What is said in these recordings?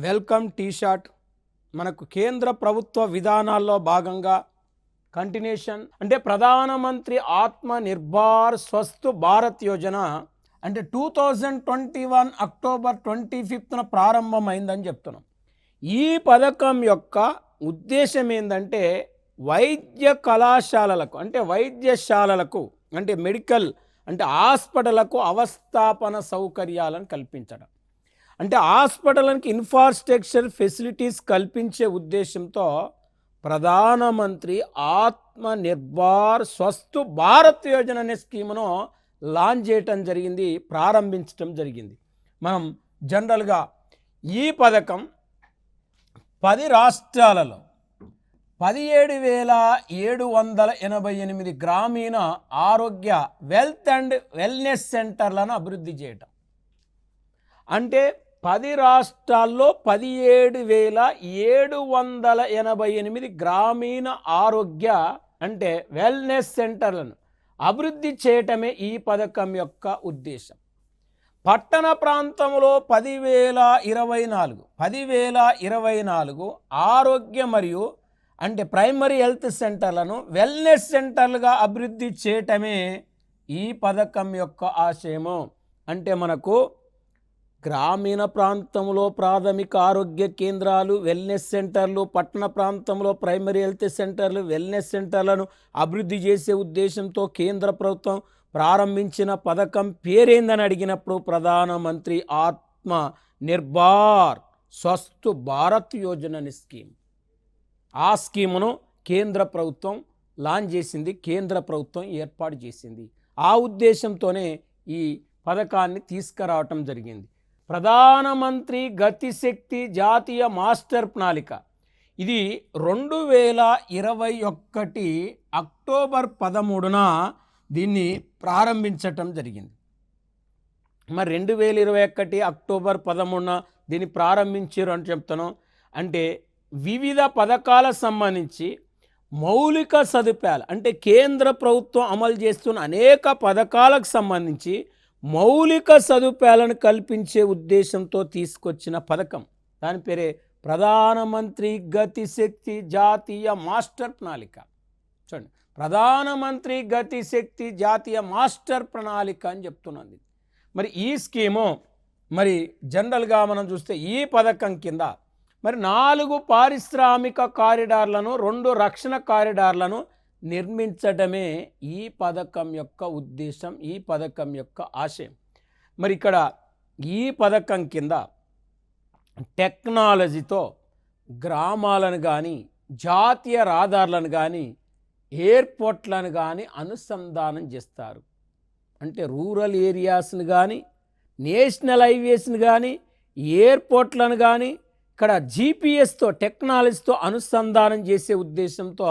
Welcome tea shot. మనకు కేంద్ర ప్రభుత్వ విధానాల్లో భాగంగా కంటిన్యూషన్ అంటే ప్రధానమంత్రి ఆత్మ నిర్భర్ స్వస్థ్ భారత్ యోజన అంటే 2021 అక్టోబర్ 25న ప్రారంభమైందని చెప్తున్నాం. ఈ పథకం యొక్క ఉద్దేశం ఏంటంటే వైద్య కళాశాలలకు అంటే వైద్యశాలలకు అంటే మెడికల్ అంటే హాస్పిటళ్లకు అవస్థాపన సౌకర్యాలను కల్పించడం, అంటే హాస్పిటల్కి ఇన్ఫ్రాస్ట్రక్చర్ ఫెసిలిటీస్ కల్పించే ఉద్దేశంతో ప్రధానమంత్రి ఆత్మ నిర్భర్ స్వస్థ్ భారత్ యోజన అనే స్కీమును లాంచ్ చేయటం జరిగింది, ప్రారంభించటం జరిగింది. మనం జనరల్గా ఈ పథకం 10 రాష్ట్రాలలో 17,788 గ్రామీణ ఆరోగ్య వెల్త్ అండ్ వెల్నెస్ సెంటర్లను అభివృద్ధి చేయటం. అంటే 10 రాష్ట్రాల్లో 17,788 గ్రామీణ ఆరోగ్య అంటే వెల్నెస్ సెంటర్లను అభివృద్ధి చేయటమే ఈ పథకం యొక్క ఉద్దేశం. పట్టణ ప్రాంతంలో 10,024 ఆరోగ్య మరియు అంటే ప్రైమరీ హెల్త్ సెంటర్లను వెల్నెస్ సెంటర్లుగా అభివృద్ధి చేయటమే ఈ పథకం యొక్క ఆశయము. అంటే మనకు గ్రామీణ ప్రాంతంలో ప్రాథమిక ఆరోగ్య కేంద్రాలు వెల్నెస్ సెంటర్లు, పట్టణ ప్రాంతంలో ప్రైమరీ హెల్త్ సెంటర్లు వెల్నెస్ సెంటర్లను అభివృద్ధి చేసే ఉద్దేశంతో కేంద్ర ప్రభుత్వం ప్రారంభించిన పథకం పేరేందని అడిగినప్పుడు ప్రధానమంత్రి ఆత్మ నిర్భర్ స్వస్థ్ భారత్ యోజన అనే స్కీమ్. ఆ స్కీమును కేంద్ర ప్రభుత్వం లాంచ్ చేసింది, కేంద్ర ప్రభుత్వం ఏర్పాటు చేసింది. ఆ ఉద్దేశంతోనే ఈ పథకాన్ని తీసుకురావటం జరిగింది. ప్రధానమంత్రి గతిశక్తి జాతీయ మాస్టర్ ప్రణాళిక ఇది 2021 అక్టోబర్ 13న దీన్ని ప్రారంభించటం జరిగింది. మరి 2021 అక్టోబర్ 13న దీన్ని ప్రారంభించారు అని చెప్తాను. అంటే వివిధ పథకాలకు సంబంధించి మౌలిక సదుపాయాలు అంటే కేంద్ర ప్రభుత్వం అమలు చేస్తున్న అనేక పథకాలకు సంబంధించి మౌలిక సదుపాయాలను కల్పించే ఉద్దేశంతో తీసుకొచ్చిన పథకం. దాని పేరే ప్రధానమంత్రి గతిశక్తి జాతీయ మాస్టర్ ప్రణాళిక. చూడండి, ప్రధానమంత్రి గతిశక్తి జాతీయ మాస్టర్ ప్రణాళిక అని చెప్తున్నది. మరి ఈ స్కీము మరి జనరల్గా మనం చూస్తే ఈ పథకం కింద మరి 4 పారిశ్రామిక కారిడార్లను 2 రక్షణ కారిడార్లను నిర్మించడమే ఈ పథకం యొక్క ఉద్దేశం, ఈ పథకం యొక్క ఆశయం. మరి ఇక్కడ ఈ పథకం కింద టెక్నాలజీతో గ్రామాలను కానీ జాతీయ రహదారులను కానీ ఎయిర్పోర్ట్లను కానీ అనుసంధానం చేస్తారు. అంటే రూరల్ ఏరియాస్ని కానీ నేషనల్ హైవేస్ని కానీ ఎయిర్పోర్ట్లను కానీ ఇక్కడ జీపీఎస్తో టెక్నాలజీతో అనుసంధానం చేసే ఉద్దేశంతో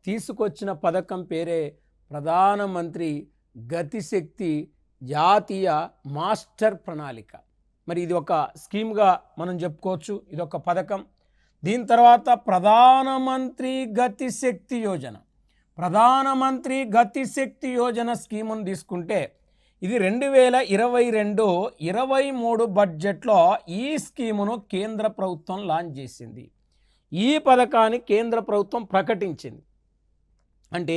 తీసుకొచ్చిన పథకం పేరే ప్రధానమంత్రి గతిశక్తి జాతీయ మాస్టర్ ప్రణాళిక. మరి ఇది ఒక స్కీమ్గా మనం చెప్పుకోవచ్చు, ఇది ఒక పథకం. దీని తర్వాత ప్రధానమంత్రి గతిశక్తి యోజన. ప్రధానమంత్రి గతిశక్తి యోజన స్కీమును తీసుకుంటే ఇది 2022-23 బడ్జెట్లో ఈ స్కీమును కేంద్ర ప్రభుత్వం లాంచ్ చేసింది. ఈ పథకాన్ని కేంద్ర ప్రభుత్వం ప్రకటించింది. అంటే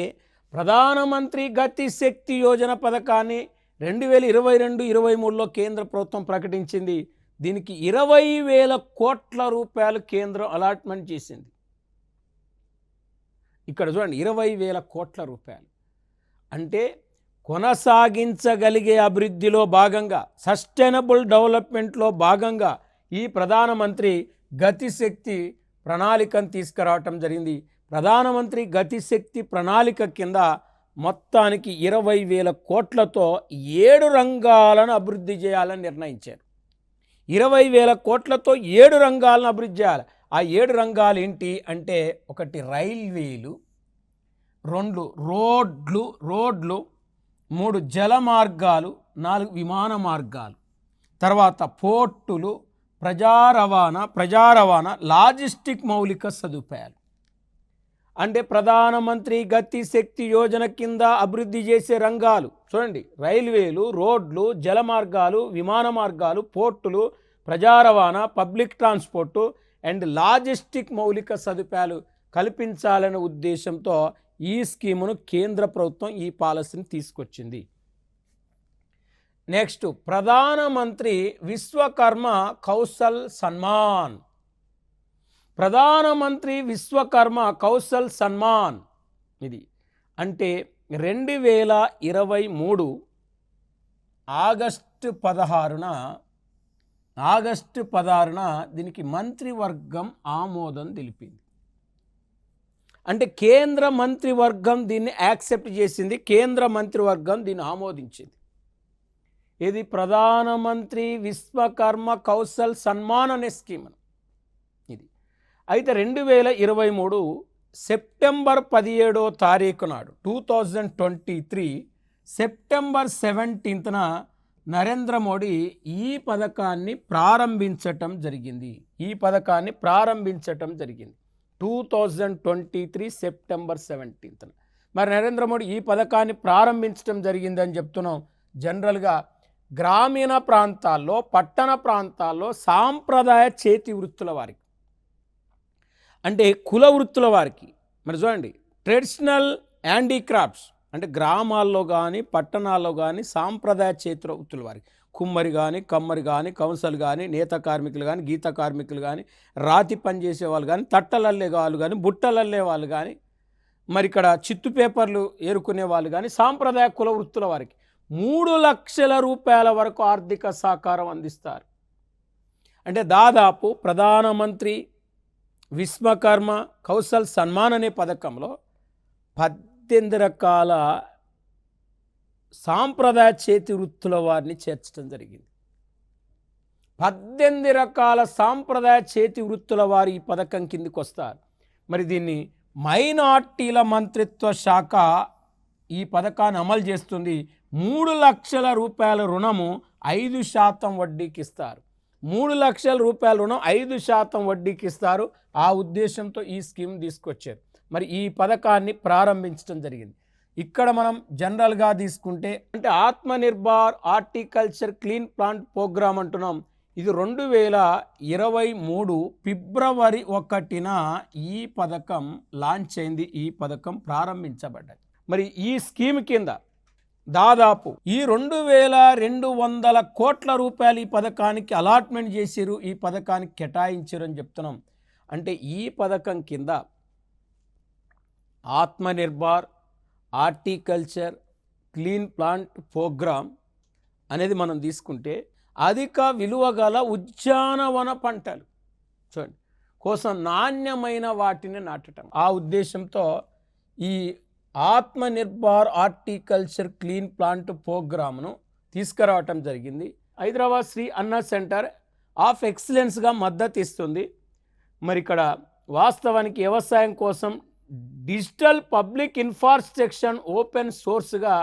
ప్రధానమంత్రి గతిశక్తి యోజన పథకాన్ని 2022-23లో కేంద్ర ప్రభుత్వం ప్రకటించింది. దీనికి 20,000 కోట్ల రూపాయలు కేంద్రం అలాట్మెంట్ చేసింది. ఇక్కడ చూడండి, 20,000 కోట్ల రూపాయలు అంటే కొనసాగించగలిగే అభివృద్ధిలో భాగంగా సస్టైనబుల్ డెవలప్మెంట్లో భాగంగా ఈ ప్రధానమంత్రి గతిశక్తి ప్రణాళికను తీసుకురావటం జరిగింది. ప్రధానమంత్రి గతిశక్తి ప్రణాళిక కింద మొత్తానికి 20,000 కోట్లతో 7 రంగాలను అభివృద్ధి చేయాలని నిర్ణయించారు. 20,000 కోట్లతో 7 రంగాలను అభివృద్ధి చేయాలి. ఆ 7 రంగాలు ఏంటి అంటే 1 రైల్వేలు, 2 రోడ్లు, 3 జల మార్గాలు, 4 విమాన మార్గాలు, తర్వాత పోర్టులు, ప్రజా రవాణా లాజిస్టిక్ మౌలిక సదుపాయాలు. అంటే ప్రధానమంత్రి గతిశక్తి యోజన కింద అభివృద్ధి చేసే రంగాలు చూడండి, రైల్వేలు, రోడ్లు, జల మార్గాలు, విమాన మార్గాలు, పోర్టులు, ప్రజా రవాణా, పబ్లిక్ ట్రాన్స్పోర్టు అండ్ లాజిస్టిక్ మౌలిక సదుపాయాలు కల్పించాలనే ఉద్దేశంతో ఈ స్కీమును కేంద్ర ప్రభుత్వం ఈ పాలసీని తీసుకొచ్చింది. నెక్స్ట్, ప్రధానమంత్రి విశ్వకర్మ కౌశల్ సన్మాన్. ప్రధానమంత్రి విశ్వకర్మ కౌశల్ సన్మాన్ ఇది అంటే 2023 ఆగస్టు 16న దీనికి మంత్రివర్గం ఆమోదం తెలిపింది. అంటే కేంద్ర మంత్రివర్గం దీన్ని యాక్సెప్ట్ చేసింది, కేంద్ర మంత్రివర్గం దీన్ని ఆమోదించింది. ఇది ప్రధానమంత్రి విశ్వకర్మ కౌశల్ సన్మాన్ అనే స్కీమ్ ఇది. అయితే 2023 సెప్టెంబర్ 17వ తారీఖు నాడు 2023 సెప్టెంబర్ 17న నరేంద్ర మోడీ ఈ పథకాన్ని ప్రారంభించటం జరిగింది. 2023 సెప్టెంబర్ 17న. మరి నరేంద్ర మోడీ ఈ పథకాన్ని ప్రారంభించటం జరిగిందని చెప్తున్నాం. జనరల్గా గ్రామీణ ప్రాంతాల్లో, పట్టణ ప్రాంతాల్లో సాంప్రదాయ చేతి వృత్తుల వారికి, అంటే కుల వృత్తుల వారికి, మరి చూడండి ట్రెడిషనల్ హ్యాండీక్రాఫ్ట్స్ అంటే గ్రామాల్లో కానీ పట్టణాల్లో కానీ సాంప్రదాయ చేతి వృత్తుల వారికి, కుమ్మరి కానీ, కమ్మరి కానీ, కౌన్సల్ కానీ, నేత కార్మికులు కానీ, గీత కార్మికులు కానీ, రాతి పని చేసే వాళ్ళు కానీ, తట్టలల్లే వాళ్ళు కానీ, బుట్టలల్లే వాళ్ళు కానీ, మరి ఇక్కడ చిత్తు పేపర్లు ఏరుకునే వాళ్ళు కానీ, సాంప్రదాయ కుల వృత్తుల వారికి 3 లక్షల రూపాయల వరకు ఆర్థిక సహకారం అందిస్తారు. అంటే దాదాపు ప్రధానమంత్రి విశ్వకర్మ కౌశల్ సన్మాన్ అనే పథకంలో 18 రకాల సాంప్రదాయ చేతి వృత్తుల వారిని చేర్చడం జరిగింది. 18 రకాల సాంప్రదాయ చేతి వృత్తుల వారు ఈ పథకం కిందికి వస్తారు. మరి దీన్ని మైనార్టీల మంత్రిత్వ శాఖ ఈ పథకాన్ని అమలు చేస్తుంది. 3 లక్షల రూపాయల రుణము 5% వడ్డీకి ఇస్తారు. 3 లక్షల రూపాయల రుణం 5% వడ్డీకి ఇస్తారు. ఆ ఉద్దేశంతో ఈ స్కీమ్ తీసుకొచ్చారు. మరి ఈ పథకాన్ని ప్రారంభించడం జరిగింది. ఇక్కడ మనం జనరల్గా తీసుకుంటే అంటే Atmanirbhar horticulture clean plant programme అంటున్నాం. ఇది 2023 ఫిబ్రవరి 1న ఈ పథకం లాంచ్ అయింది. ఈ పథకం ప్రారంభించబడ్డది. మరి ఈ స్కీమ్ కింద దాదాపు ఈ 2200 కోట్ల రూపాయలు ఈ పథకానికి అలాట్మెంట్ చేసిరు, ఈ పథకానికి కేటాయించారు అని చెప్తున్నాం. అంటే ఈ పథకం కింద Atmanirbhar horticulture clean plant programme అనేది మనం తీసుకుంటే అధిక విలువ గల ఉద్యానవన పంటలు చూడండి కోసం నాణ్యమైన వాటిని నాటడం, ఆ ఉద్దేశంతో ఈ ఆత్మనిర్భర్ హార్టికల్చర్ క్లీన్ ప్లాంట్ ప్రోగ్రామ్ను తీసుకురావటం జరిగింది. హైదరాబాద్ శ్రీ అన్న సెంటర్ ఆఫ్ ఎక్సలెన్స్గా మద్దతు ఇస్తుంది. మరి ఇక్కడ వాస్తవానికి వ్యవసాయం కోసం డిజిటల్ పబ్లిక్ ఇన్ఫ్రాస్ట్రక్చర్ ఓపెన్ సోర్స్గా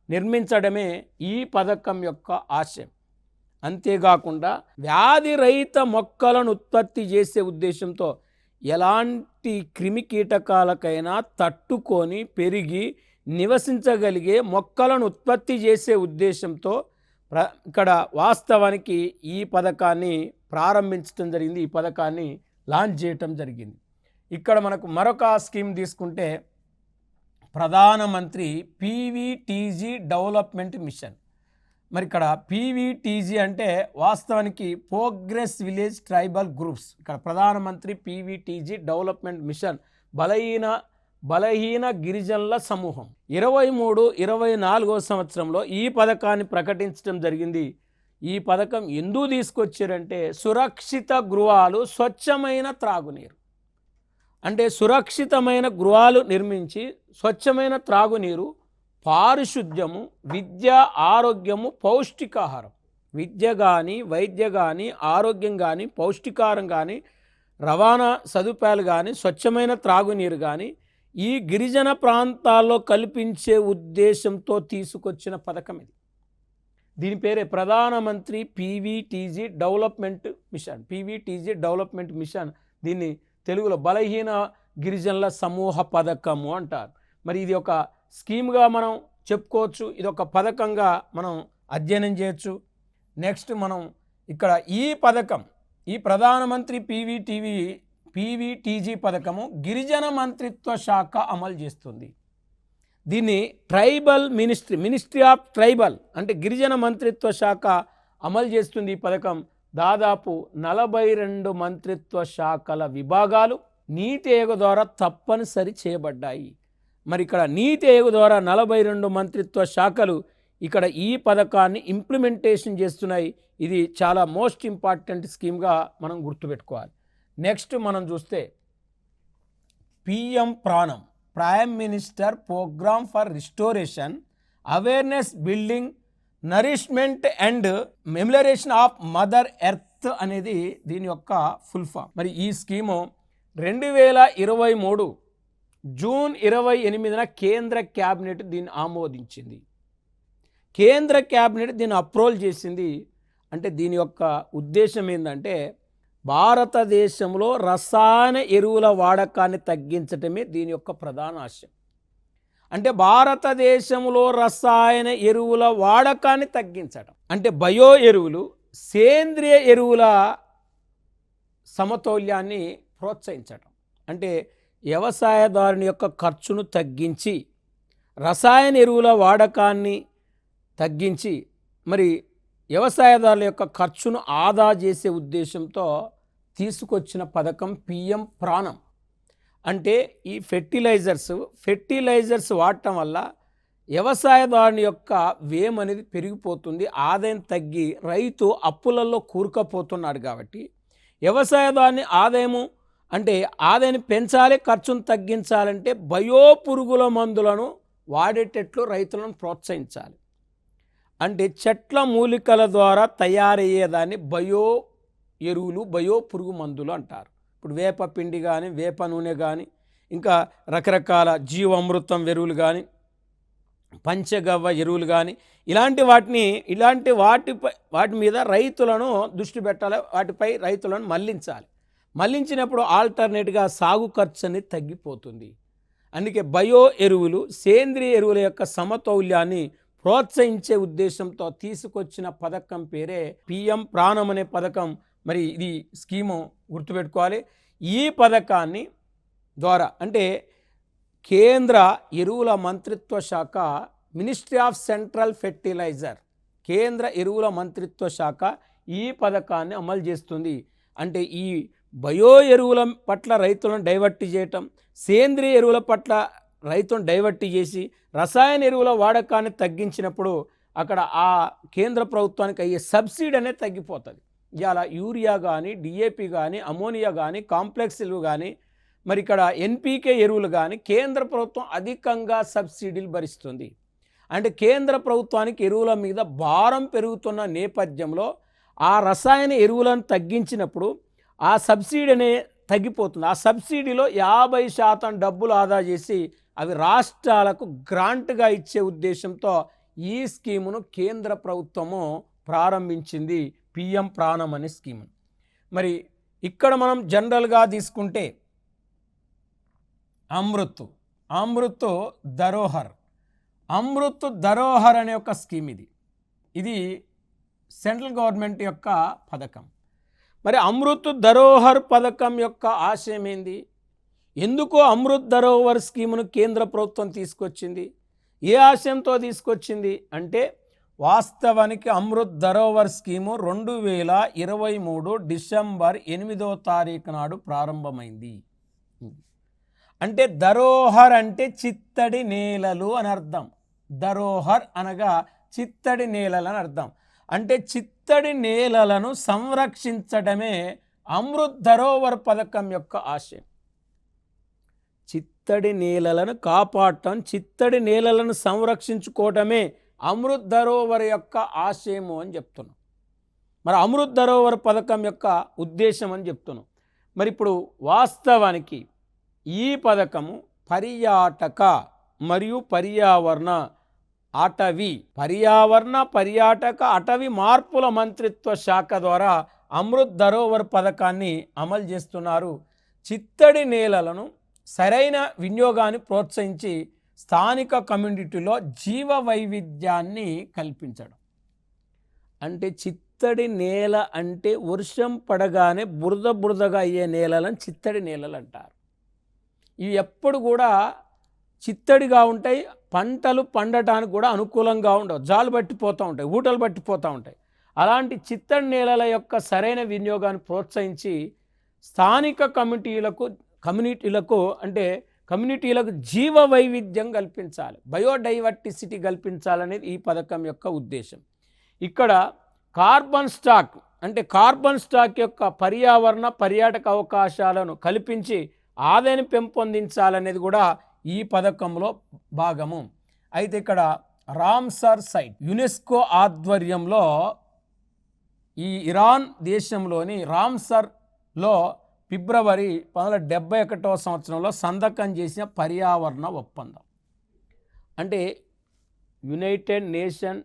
నిర్మించడమే ఈ పథకం యొక్క ఆశయం. అంతేకాకుండా వ్యాధి రహిత మొక్కలను ఉత్పత్తి చేసే ఉద్దేశంతో ఎలాంటి క్రిమి కీటకాలకైనా తట్టుకొని పెరిగి నివసించగలిగే మొక్కలను ఉత్పత్తి చేసే ఉద్దేశంతో ఇక్కడ వాస్తవానికి ఈ పథకాన్ని ప్రారంభించడం జరిగింది, ఈ పథకాన్ని లాంచ్ చేయటం జరిగింది. ఇక్కడ మనకు మరొక స్కీమ్ తీసుకుంటే ప్రధానమంత్రి పీవీటీజీ డెవలప్మెంట్ మిషన్. మరి ఇక్కడ పీవీటీజీ అంటే వాస్తవానికి ప్రోగ్రెస్ విలేజ్ ట్రైబల్ గ్రూప్స్. ఇక్కడ ప్రధానమంత్రి పీవీటీజీ డెవలప్మెంట్ మిషన్ బలహీన గిరిజనుల సమూహం 23-24 సంవత్సరంలో ఈ పథకాన్ని ప్రకటించడం జరిగింది. ఈ పథకం ఎందుకు తీసుకొచ్చారంటే సురక్షిత గృహాలు, స్వచ్ఛమైన త్రాగునీరు, అంటే సురక్షితమైన గృహాలు నిర్మించి స్వచ్ఛమైన త్రాగునీరు, పారిశుద్ధ్యము, విద్య, ఆరోగ్యము, పౌష్టికాహారం, విద్య కానీ, వైద్య కానీ, ఆరోగ్యం కానీ, పౌష్టికాహారం కానీ, రవాణా సదుపాయాలు కానీ, స్వచ్ఛమైన త్రాగునీరు కానీ ఈ గిరిజన ప్రాంతాల్లో కల్పించే ఉద్దేశంతో తీసుకొచ్చిన పథకం ఇది. దీని పేరే Pradhan Mantri PVTG development mission. PVTG development mission, దీన్ని తెలుగులో బలహీన గిరిజనుల సమూహ పథకము అంటారు. మరి ఇది ఒక స్కీమ్గా మనం చెప్పుకోవచ్చు, ఇది ఒక పథకంగా మనం అధ్యయనం చేయొచ్చు. నెక్స్ట్ మనం ఇక్కడ ఈ పథకం, ఈ ప్రధానమంత్రి పీవీటీజీ పథకము గిరిజన మంత్రిత్వ శాఖ అమలు చేస్తుంది. దీన్ని ట్రైబల్ మినిస్ట్రీ ఆఫ్ ట్రైబల్ అంటే గిరిజన మంత్రిత్వ శాఖ అమలు చేస్తుంది. ఈ పథకం దాదాపు 42 మంత్రిత్వ శాఖల విభాగాలు నీతి ఆయోగ్ ద్వారా తప్పనిసరి చేయబడ్డాయి. మరి ఇక్కడ నీతి ఆయోగ్ ద్వారా 42 మంత్రిత్వ శాఖలు ఇక్కడ ఈ పథకాన్ని ఇంప్లిమెంటేషన్ చేస్తున్నాయి. ఇది చాలా మోస్ట్ ఇంపార్టెంట్ స్కీమ్గా మనం గుర్తుపెట్టుకోవాలి. నెక్స్ట్ మనం చూస్తే PM PRANAM, prime minister programme for restoration awareness building nourishment and amelioration of mother earth అనేది దీని యొక్క ఫుల్ ఫామ్. మరి ఈ స్కీము 2023 జూన్ 28న కేంద్ర క్యాబినెట్ దీన్ని ఆమోదించింది. కేంద్ర క్యాబినెట్ దీన్ని అప్రూవల్ చేసింది. అంటే దీని యొక్క ఉద్దేశం ఏంటంటే భారతదేశంలో రసాయన ఎరువుల వాడకాన్ని తగ్గించటమే దీని యొక్క ప్రధాన ఆశయం. అంటే భారతదేశంలో రసాయన ఎరువుల వాడకాన్ని తగ్గించడం అంటే బయో ఎరువులు, సేంద్రియ ఎరువుల సమతౌల్యాన్ని ప్రోత్సహించడం. అంటే వ్యవసాయదారుని యొక్క ఖర్చును తగ్గించి రసాయన ఎరువుల వాడకాన్ని తగ్గించి మరి వ్యవసాయదారుల యొక్క ఖర్చును ఆదా చేసే ఉద్దేశంతో తీసుకొచ్చిన పథకం పిఎం ప్రాణం. అంటే ఈ ఫెర్టిలైజర్స్ వాడటం వల్ల వ్యవసాయదారుని యొక్క వ్యయం అనేది పెరిగిపోతుంది, ఆదాయం తగ్గి రైతు అప్పులలో కూరుకుపోతున్నాడు. కాబట్టి వ్యవసాయదారుని ఆదాయాన్ని పెంచాలి, ఖర్చును తగ్గించాలంటే బయో పురుగుల మందులను వాడేటట్లు రైతులను ప్రోత్సహించాలి. అంటే చెట్ల మూలికల ద్వారా తయారయ్యేదాన్ని బయో ఎరువులు, బయో పురుగు మందులు అంటారు. ఇప్పుడు వేప పిండి కానీ, వేప నూనె కానీ, ఇంకా రకరకాల జీవామృతం ఎరువులు కానీ, పంచగవ్వ ఎరువులు కానీ, వాటి మీద రైతులను దృష్టి పెట్టాలి, వాటిపై రైతులను మళ్లించినప్పుడు ఆల్టర్నేట్గా సాగు ఖర్చు అనేది తగ్గిపోతుంది. అందుకే బయో ఎరువులు, సేంద్రియ ఎరువుల యొక్క సమతౌల్యాన్ని ప్రోత్సహించే ఉద్దేశంతో తీసుకొచ్చిన పథకం పేరే పిఎం ప్రాణం అనే పథకం. మరి ఇది స్కీము గుర్తుపెట్టుకోవాలి. ఈ పథకాన్ని ద్వారా అంటే కేంద్ర ఎరువుల మంత్రిత్వ శాఖ, మినిస్ట్రీ ఆఫ్ సెంట్రల్ ఫెర్టిలైజర్, కేంద్ర ఎరువుల మంత్రిత్వ శాఖ ఈ పథకాన్ని అమలు చేస్తుంది. అంటే ఈ బయో ఎరువుల పట్ల రైతులను డైవర్ట్ చేయటం, సేంద్రియ ఎరువుల పట్ల రైతులను డైవర్ట్ చేసి రసాయన ఎరువుల వాడకాన్ని తగ్గించినప్పుడు అక్కడ ఆ కేంద్ర ప్రభుత్వానికి అయ్యే సబ్సిడీ అనేది తగ్గిపోతుంది. ఇలా యూరియా కానీ, డిఏపి కానీ, అమోనియా కానీ, కాంప్లెక్స్ ఎరువు కానీ, మరి ఇక్కడ ఎన్పికే ఎరువులు కానీ కేంద్ర ప్రభుత్వం అధికంగా సబ్సిడీలు భరిస్తుంది. అంటే కేంద్ర ప్రభుత్వానికి ఎరువుల మీద భారం పెరుగుతున్న నేపథ్యంలో ఆ రసాయన ఎరువులను తగ్గించినప్పుడు ఆ సబ్సిడీ అనే తగ్గిపోతుంది. ఆ సబ్సిడీలో 50% డబ్బులు ఆదా చేసి అవి రాష్ట్రాలకు గ్రాంట్గా ఇచ్చే ఉద్దేశంతో ఈ స్కీమును కేంద్ర ప్రభుత్వము ప్రారంభించింది, పిఎం ప్రాణం అనే స్కీము. మరి ఇక్కడ మనం జనరల్గా తీసుకుంటే అమృత్ ధరోహర్ అనే ఒక స్కీమ్ ఇది సెంట్రల్ గవర్నమెంట్ యొక్క పథకం. మరి అమృత్ ధరోహర్ పథకం యొక్క ఆశయం ఏంది? ఎందుకు అమృత్ ధరోహర్ స్కీమును కేంద్ర ప్రభుత్వం తీసుకొచ్చింది? ఏ ఆశయంతో తీసుకొచ్చింది అంటే వాస్తవానికి అమృత్ ధరోహర్ స్కీము 2023 డిసెంబర్ 8వ తారీఖు నాడు ప్రారంభమైంది. అంటే ధరోహర్ అంటే చిత్తడి నేలలు అని అర్థం. ధరోహర్ అనగా చిత్తడి నేలలు అని అర్థం. అంటే చిత్తడి నేలలను సంరక్షించడమే అమృత్ ధరోహర్ పథకం యొక్క ఆశయం. చిత్తడి నేలలను కాపాడటం, చిత్తడి నేలలను సంరక్షించుకోవటమే అమృత్ ధరోహర్ యొక్క ఆశయము అని చెప్తున్నాం. మరి అమృత్ ధరోహర్ పథకం యొక్క ఉద్దేశం అని చెప్తున్నాం. మరి ఇప్పుడు వాస్తవానికి ఈ పథకము పర్యాటక మరియు పర్యాటక అటవీ మార్పుల మంత్రిత్వ శాఖ ద్వారా అమృత్ ధరోహర్ పథకాన్ని అమలు చేస్తున్నారు. చిత్తడి నేలలను సరైన వినియోగాన్ని ప్రోత్సహించి స్థానిక కమ్యూనిటీలో జీవ వైవిధ్యాన్ని కల్పించడం. అంటే చిత్తడి నేల అంటే వర్షం పడగానే బురద బురదగా అయ్యే నేలలను చిత్తడి నేలలు అంటారు. ఇవి ఎప్పుడు కూడా చిత్తడిగా ఉంటాయి, పంటలు పండటానికి కూడా అనుకూలంగా ఉండవు, జాలు పట్టిపోతూ ఉంటాయి, ఊటలు పట్టిపోతూ ఉంటాయి. అలాంటి చిత్తడి నేలల యొక్క సరైన వినియోగాన్ని ప్రోత్సహించి స్థానిక కమ్యూనిటీలకు జీవ వైవిధ్యం కల్పించాలి, బయోడైవర్సిటీ కల్పించాలనేది ఈ పథకం యొక్క ఉద్దేశం. ఇక్కడ కార్బన్ స్టాక్ యొక్క పర్యావరణ పర్యాటక అవకాశాలను కల్పించి ఆదాయాన్ని పెంపొందించాలనేది కూడా ఈ పథకంలో భాగము. అయితే ఇక్కడ రామ్సర్ సైట్ యునెస్కో ఆధ్వర్యంలో ఈ ఇరాన్ దేశంలోని రామ్సర్లో ఫిబ్రవరి 1971 సంవత్సరంలో సంతకం చేసిన పర్యావరణ ఒప్పందం. అంటే united nation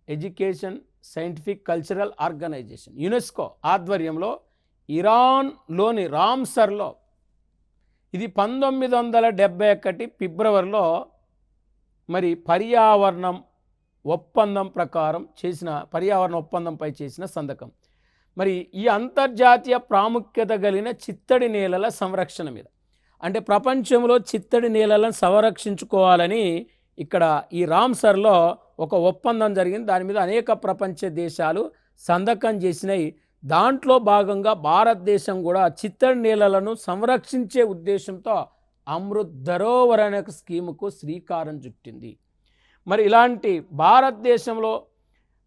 education scientific cultural organisation UNESCO ఆధ్వర్యంలో ఇరాన్లోని రామ్సర్లో ఇది 1971 ఫిబ్రవరిలో మరి పర్యావరణ ఒప్పందంపై చేసిన సంతకం. మరి ఈ అంతర్జాతీయ ప్రాముఖ్యత కలిగిన చిత్తడి నేలల సంరక్షణ మీద, అంటే ప్రపంచంలో చిత్తడి నేలలను సంరక్షించుకోవాలని ఇక్కడ ఈ రామ్సర్లో ఒక ఒప్పందం జరిగింది. దాని మీద అనేక ప్రపంచ దేశాలు సంతకం చేసినాయి. దాంట్లో భాగంగా భారతదేశం కూడా చిత్తడి నేలలను సంరక్షించే ఉద్దేశంతో అమృత్ ధరోవర్ అనే స్కీముకు శ్రీకారం చుట్టింది. మరి ఇలాంటి భారతదేశంలో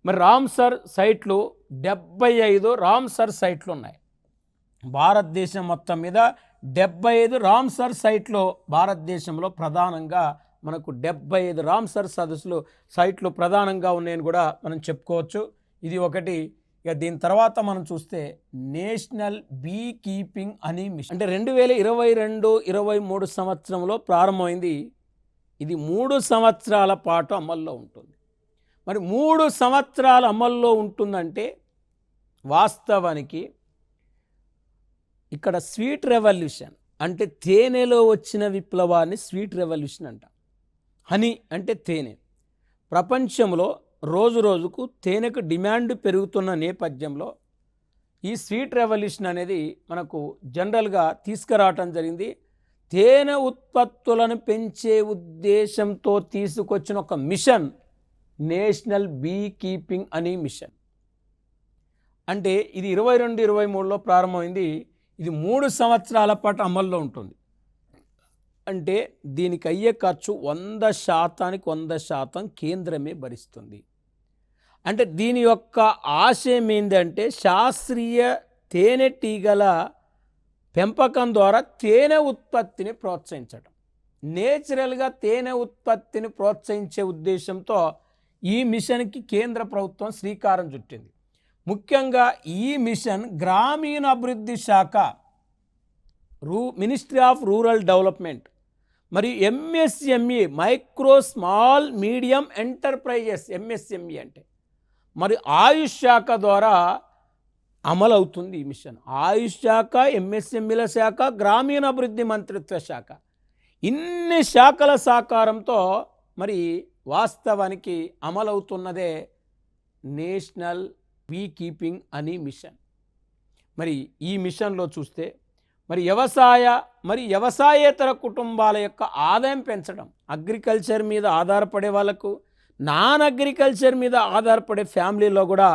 మరి రామ్సర్ సైట్లు 75 రామ్సర్ సైట్లు ఉన్నాయి. భారతదేశం మొత్తం మీద 75 రామ్సర్ సైట్లు భారతదేశంలో ప్రధానంగా మనకు 75 రామ్సర్ సైట్లు ప్రధానంగా ఉన్నాయని కూడా మనం చెప్పుకోవచ్చు. ఇది ఒకటి. ఇక దీని తర్వాత మనం చూస్తే నేషనల్ బీ కీపింగ్ అని మిషన్, అంటే 2022-23 సంవత్సరంలో ప్రారంభమైంది. ఇది 3 సంవత్సరాల పాటు అమల్లో ఉంటుంది. మరి 3 సంవత్సరాల అమల్లో ఉంటుందంటే వాస్తవానికి ఇక్కడ స్వీట్ రెవల్యూషన్, అంటే తేనెలో వచ్చిన విప్లవాన్ని స్వీట్ రెవల్యూషన్ అంట. హనీ అంటే తేనె. ప్రపంచంలో రోజు రోజుకు తేనెకు డిమాండ్ పెరుగుతున్న నేపథ్యంలో ఈ స్వీట్ రెవల్యూషన్ అనేది మనకు జనరల్గా తీసుకురావటం జరిగింది. తేనె ఉత్పత్తులను పెంచే ఉద్దేశంతో తీసుకొచ్చిన ఒక మిషన్ నేషనల్ బీ కీపింగ్ అని మిషన్. అంటే ఇది 22-23లో ప్రారంభమైంది. ఇది 3 సంవత్సరాల పాటు అమల్లో ఉంటుంది. అంటే దీనికి అయ్యే ఖర్చు 100% కేంద్రమే భరిస్తుంది. అంటే దీని యొక్క ఆశయం ఏంటంటే శాస్త్రీయ తేనెటీగల పెంపకం ద్వారా తేనె ఉత్పత్తిని ప్రోత్సహించడం, నేచురల్గా తేనె ఉత్పత్తిని ప్రోత్సహించే ఉద్దేశంతో ఈ మిషన్కి కేంద్ర ప్రభుత్వం శ్రీకారం చుట్టింది. ముఖ్యంగా ఈ మిషన్ గ్రామీణాభివృద్ధి శాఖ, మినిస్ట్రీ ఆఫ్ రూరల్ డెవలప్మెంట్ మరియు MSME micro small medium enterprises, MSME అంటే మరి ఆయుష్ శాఖ ద్వారా అమలు అవుతుంది ఈ మిషన్. ఆయుష్ శాఖ, ఎంఎస్ఎంఈల శాఖ, గ్రామీణాభివృద్ధి మంత్రిత్వ శాఖ, ఇన్ని శాఖల సహకారంతో మరి వాస్తవానికి అమలవుతున్నదే నేషనల్ బీ కీపింగ్ అని మిషన్. మరి ఈ మిషన్లో చూస్తే మరి వ్యవసాయేతర కుటుంబాల యొక్క ఆదాయం పెంచడం, అగ్రికల్చర్ మీద ఆధారపడే వాళ్ళకు, నాన్ అగ్రికల్చర్ మీద ఆధారపడే ఫ్యామిలీలో కూడా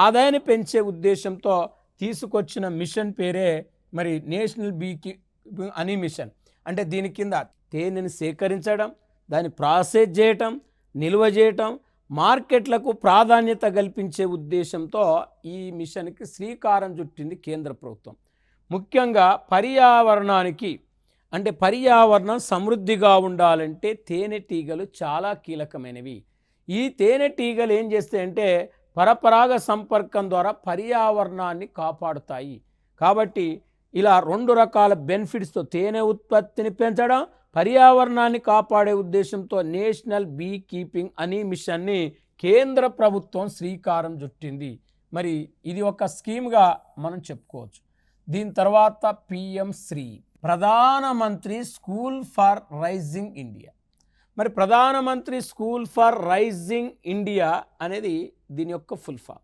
ఆదాయాన్ని పెంచే ఉద్దేశంతో తీసుకొచ్చిన మిషన్ పేరే మరి నేషనల్ బీ కీపింగ్ అని మిషన్. అంటే దీని కింద తేనెని సేకరించడం, దాన్ని ప్రాసెస్ చేయటం, నిల్వ చేయటం, మార్కెట్లకు ప్రాధాన్యత కల్పించే ఉద్దేశంతో ఈ మిషన్కి శ్రీకారం చుట్టింది కేంద్ర ప్రభుత్వం. ముఖ్యంగా పర్యావరణానికి, అంటే పర్యావరణం సమృద్ధిగా ఉండాలంటే తేనెటీగలు చాలా కీలకమైనవి. ఈ తేనెటీగలు ఏం చేస్తాయంటే పరపరాగ సంపర్కం ద్వారా పర్యావరణాన్ని కాపాడుతాయి. కాబట్టి ఇలా 2 రకాల బెనిఫిట్స్తో తేనె ఉత్పత్తిని పెంచడం, పర్యావరణాన్ని కాపాడే ఉద్దేశంతో నేషనల్ బీ కీపింగ్ అని మిషన్ని కేంద్ర ప్రభుత్వం శ్రీకారం చుట్టింది. మరి ఇది ఒక స్కీమ్గా మనం చెప్పుకోవచ్చు. దీని తర్వాత పిఎం శ్రీ, ప్రధానమంత్రి స్కూల్ ఫర్ రైజింగ్ ఇండియా. మరి ప్రధానమంత్రి స్కూల్ ఫర్ రైజింగ్ ఇండియా అనేది దీని యొక్క ఫుల్ ఫామ్.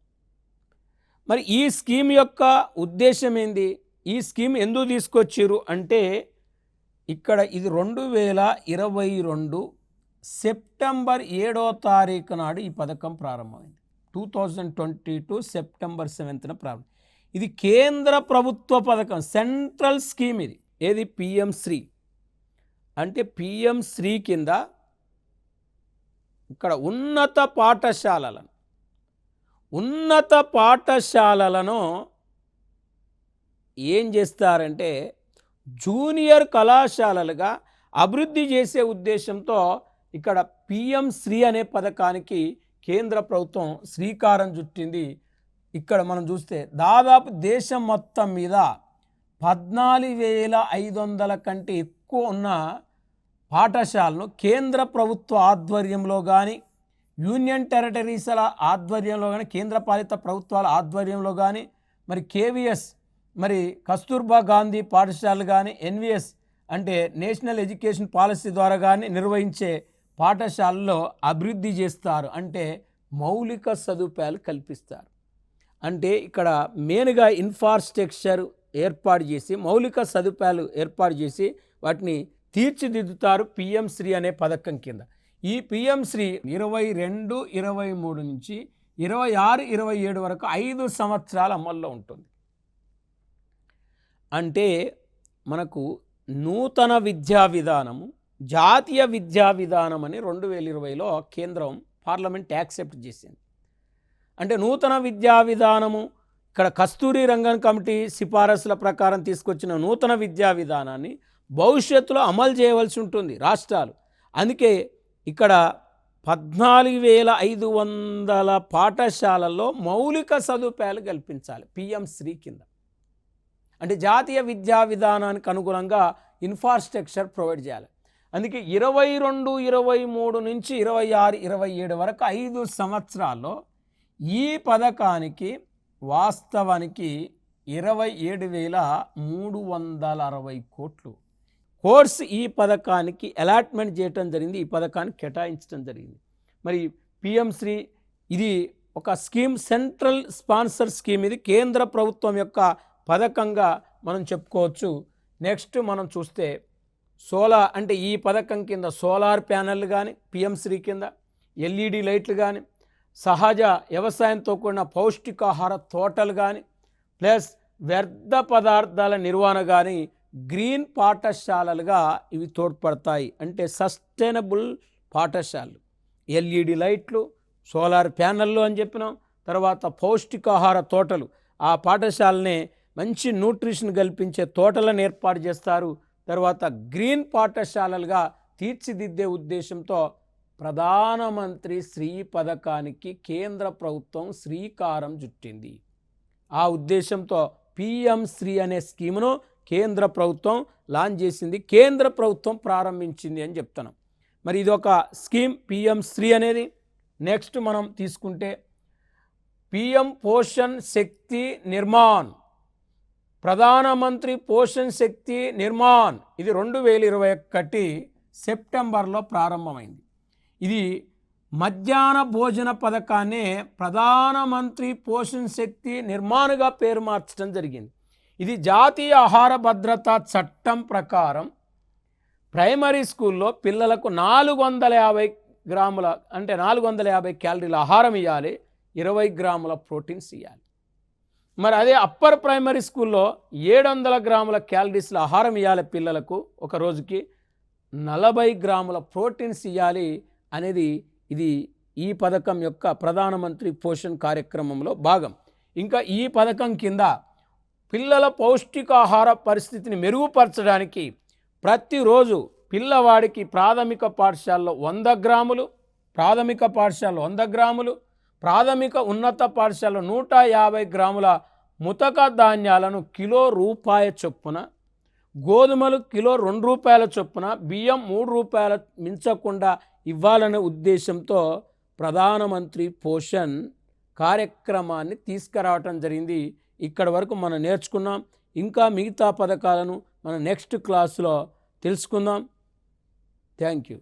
మరి ఈ స్కీమ్ యొక్క ఉద్దేశం ఏంది? ఈ స్కీమ్ ఎందుకు తీసుకొచ్చారు అంటే ఇక్కడ ఇది 2022 సెప్టెంబర్ 7వ తారీఖు నాడు ఈ పథకం ప్రారంభమైంది. 2022 సెప్టెంబర్ 7న ప్రారంభం. ఇది కేంద్ర ప్రభుత్వ పథకం, సెంట్రల్ స్కీమ్. ఇది ఏది? పిఎం శ్రీ. అంటే పిఎం శ్రీ కింద ఇక్కడ ఉన్నత పాఠశాలలను ఏం చేస్తారంటే జూనియర్ కళాశాలలుగా అభివృద్ధి చేసే ఉద్దేశంతో ఇక్కడ పిఎం శ్రీ అనే పథకానికి కేంద్ర ప్రభుత్వం శ్రీకారం చుట్టింది. ఇక్కడ మనం చూస్తే దాదాపు దేశం మొత్తం మీద 14,500 కంటే ఎక్కువ ఉన్న పాఠశాలను కేంద్ర ప్రభుత్వ ఆధ్వర్యంలో కానీ, యూనియన్ టెరిటరీస్ల ఆధ్వర్యంలో కానీ, కేంద్రపాలిత ప్రభుత్వాల ఆధ్వర్యంలో కానీ, మరి కేవీఎస్, మరి కస్తూర్బా గాంధీ పాఠశాలలు కానీ, ఎన్విఎస్ అంటే నేషనల్ ఎడ్యుకేషన్ పాలసీ ద్వారా కానీ నిర్వహించే పాఠశాలలో అభివృద్ధి చేస్తారు. అంటే మౌలిక సదుపాయాలు కల్పిస్తారు. అంటే ఇక్కడ మెయిన్గా ఇన్ఫ్రాస్ట్రక్చర్ ఏర్పాటు చేసి, మౌలిక సదుపాయాలు ఏర్పాటు చేసి వాటిని తీర్చిదిద్దుతారు పిఎం శ్రీ అనే పథకం కింద. ఈ పిఎం శ్రీ 22-23 నుంచి 26-27 వరకు 5 సంవత్సరాల అమల్లో ఉంటుంది. అంటే మనకు నూతన విద్యా విధానము, జాతీయ విద్యా విధానం అని 2020లో కేంద్రం పార్లమెంట్ యాక్సెప్ట్ చేసింది. అంటే నూతన విద్యా విధానము ఇక్కడ కస్తూరి రంగన్ కమిటీ సిఫారసుల ప్రకారం తీసుకొచ్చిన నూతన విద్యా విధానాన్ని భవిష్యత్తులో అమలు చేయవలసి ఉంటుంది రాష్ట్రాలు. అందుకే ఇక్కడ 14,500 పాఠశాలల్లో మౌలిక సదుపాయాలు కల్పించాలి పిఎం శ్రీ కింద. అంటే జాతీయ విద్యా విధానానికి అనుగుణంగా ఇన్ఫ్రాస్ట్రక్చర్ ప్రొవైడ్ చేయాలి. అందుకే 22-23 నుంచి 26-27 వరకు 5 సంవత్సరాల్లో ఈ పథకానికి వాస్తవానికి 27,360 కోట్లు కోర్స్ ఈ పథకానికి అలాట్మెంట్ చేయటం జరిగింది, ఈ పథకానికి కేటాయించడం జరిగింది. మరి పిఎం శ్రీ ఇది ఒక స్కీమ్, సెంట్రల్ స్పాన్సర్ స్కీమ్. ఇది కేంద్ర ప్రభుత్వం యొక్క పథకంగా మనం చెప్పుకోవచ్చు. నెక్స్ట్ మనం చూస్తే సోలార్, అంటే ఈ పథకం కింద సోలార్ ప్యానెల్ కానీ, పిఎం శ్రీ కింద ఎల్ఈడి లైట్లు కానీ, సహజ వ్యవసాయంతో కూడిన పౌష్టికాహార తోటలు కానీ, ప్లస్ వ్యర్థ పదార్థాల నిర్వహణ కానీ గ్రీన్ పాఠశాలలుగా ఇవి తోడ్పడతాయి. అంటే సస్టైనబుల్ పాఠశాలలు, ఎల్ఈడి లైట్లు, సోలార్ ప్యానెళ్ళు అని చెప్పినాం. తర్వాత పౌష్టికాహార తోటలు, ఆ పాఠశాలనే మంచి న్యూట్రిషన్ కల్పించే తోటలను ఏర్పాటు చేస్తారు. తర్వాత గ్రీన్ పాఠశాలలుగా తీర్చిదిద్దే ఉద్దేశంతో ప్రధానమంత్రి శ్రీ పథకానికి కేంద్ర ప్రభుత్వం శ్రీకారం చుట్టింది. ఆ ఉద్దేశంతో పిఎం శ్రీ అనే స్కీమును కేంద్ర ప్రభుత్వం లాంచ్ చేసింది, కేంద్ర ప్రభుత్వం ప్రారంభించింది అని చెప్తున్నాం. మరి ఇది ఒక స్కీమ్ పిఎం శ్రీ అనేది. నెక్స్ట్ మనం తీసుకుంటే పిఎం పోషణ్ శక్తి నిర్మాణ్, ప్రధానమంత్రి పోషణ్ శక్తి నిర్మాణ్, ఇది 2021 సెప్టెంబర్లో ప్రారంభమైంది. ఇది మధ్యాహ్న భోజన పథకాన్ని ప్రధానమంత్రి పోషణ్ శక్తి నిర్మాణ్గా పేరు మార్చడం జరిగింది. ఇది జాతీయ ఆహార భద్రతా చట్టం ప్రకారం ప్రైమరీ స్కూల్లో పిల్లలకు 450 గ్రాముల, అంటే 450 క్యాలరీల ఆహారం ఇవ్వాలి, 20 గ్రాముల ప్రోటీన్స్ ఇవ్వాలి. మరి అదే అప్పర్ ప్రైమరీ స్కూల్లో 700 గ్రాముల క్యాలరీస్ల ఆహారం ఇవ్వాలి పిల్లలకు, ఒక రోజుకి 40 గ్రాముల ప్రోటీన్స్ ఇవ్వాలి అనేది ఇది ఈ పథకం యొక్క ప్రధానమంత్రి పోషణ్ కార్యక్రమంలో భాగం. ఇంకా ఈ పథకం కింద పిల్లల పౌష్టికాహార పరిస్థితిని మెరుగుపరచడానికి ప్రతిరోజు పిల్లవాడికి ప్రాథమిక పాఠశాలలో 100 గ్రాములు, ప్రాథమిక పాఠశాలలో 100 గ్రాములు, ప్రాథమిక ఉన్నత పాఠశాలలో 150 గ్రాముల ముతక ధాన్యాలను కిలో రూపాయి చొప్పున, గోధుమలు కిలో ₹2 చొప్పున, బియ్యం ₹3 మించకుండా ఇవ్వాలనే ఉద్దేశంతో ప్రధానమంత్రి పోషణ్ కార్యక్రమాన్ని తీసుకురావటం జరిగింది. ఇక్కడ వరకు మనం నేర్చుకున్నాం. ఇంకా మిగతా పథకాలను మనం నెక్స్ట్ క్లాసులో తెలుసుకుందాం. Thank you.